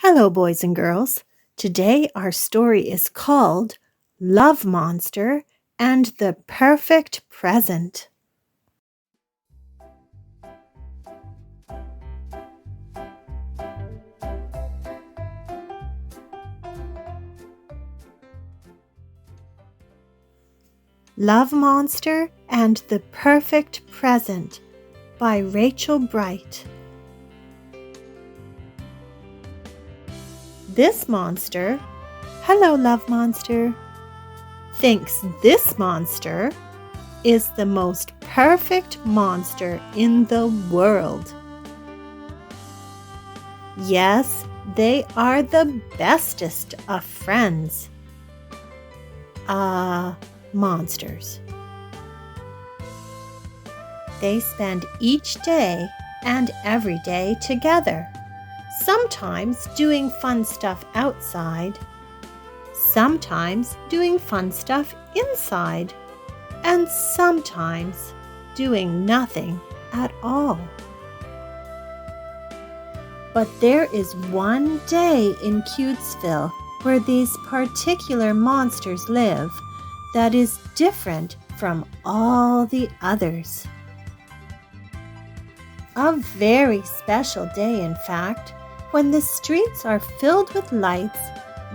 Hello, boys and girls. Today our story is called Love Monster and the Perfect Present. Love Monster and the Perfect Present by Rachel Bright. This monster, hello love monster, thinks this monster is the most perfect monster in the world. Yes, they are the bestest of friends. Monsters. They spend each day and every day together. Sometimes doing fun stuff outside, sometimes doing fun stuff inside, and sometimes doing nothing at all. But there is one day in Cutesville where these particular monsters live that is different from all the others. A very special day, in fact, when the streets are filled with lights,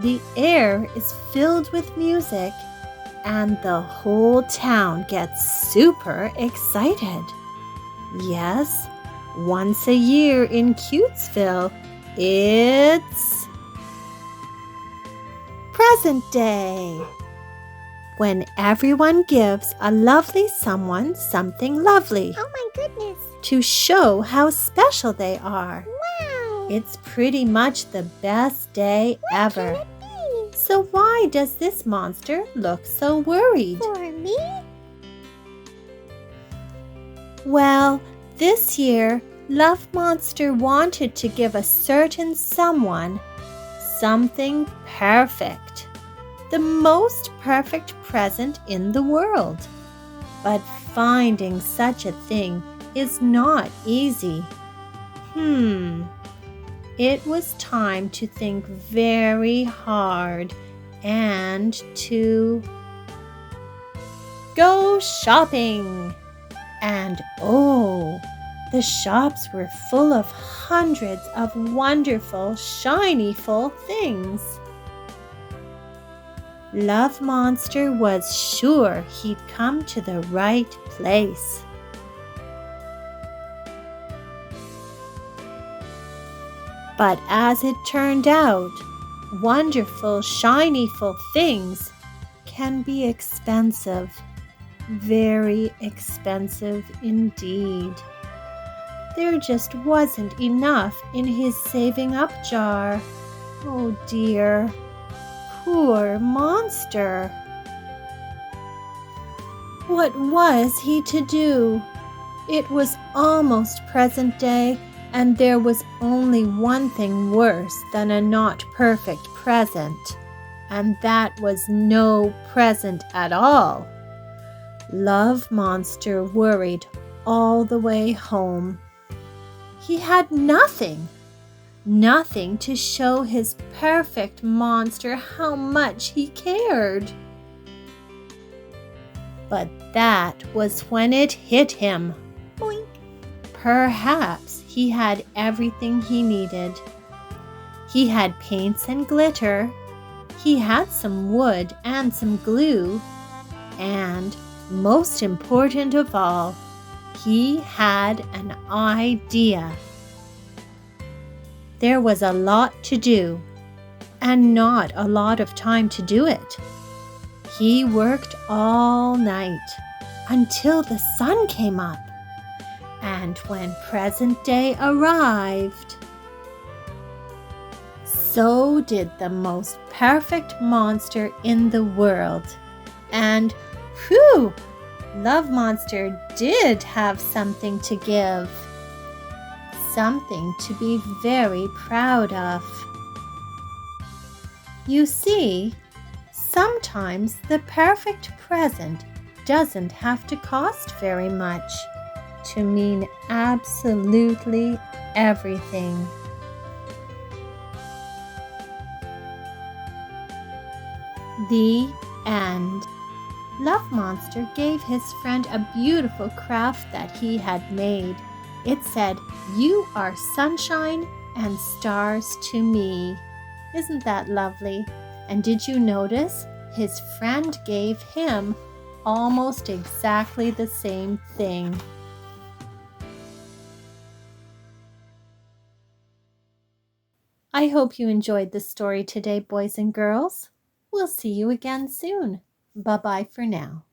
the air is filled with music, and the whole town gets super excited. Yes, once a year in Cutesville, it's Present Day, when everyone gives a lovely someone something lovely. Oh my goodness! To show how special they are. Wow! It's pretty much the best day ever. What can it be? So why does this monster look so worried? For me? Well, this year, Love Monster wanted to give a certain someone something perfect. The most perfect present in the world. But finding such a thing is not easy. It was time to think very hard and to go shopping. And oh, the shops were full of hundreds of wonderful, shiny-ful things. Love Monster was sure he'd come to the right place. But as it turned out, wonderful, shiny-ful things can be expensive, very expensive indeed. There just wasn't enough in his saving up jar. Oh dear, poor monster. What was he to do? It was almost present day, and there was only one thing worse than a not perfect present, and that was no present at all. Love Monster worried all the way home. He had nothing to show his perfect monster how much he cared. But that was when it hit him. Boink! Perhaps he had everything he needed. He had paints and glitter. He had some wood and some glue. And, most important of all, he had an idea. There was a lot to do, and not a lot of time to do it. He worked all night until the sun came up. And when present day arrived, so did the most perfect monster in the world. And whew! Love Monster did have something to give. Something to be very proud of. You see, sometimes the perfect present doesn't have to cost very much to mean absolutely everything. The end. Love Monster gave his friend a beautiful craft that he had made. It said, "You are sunshine and stars to me." Isn't that lovely? And did you notice his friend gave him almost exactly the same thing? I hope you enjoyed the story today, boys and girls. We'll see you again soon. Bye-bye for now.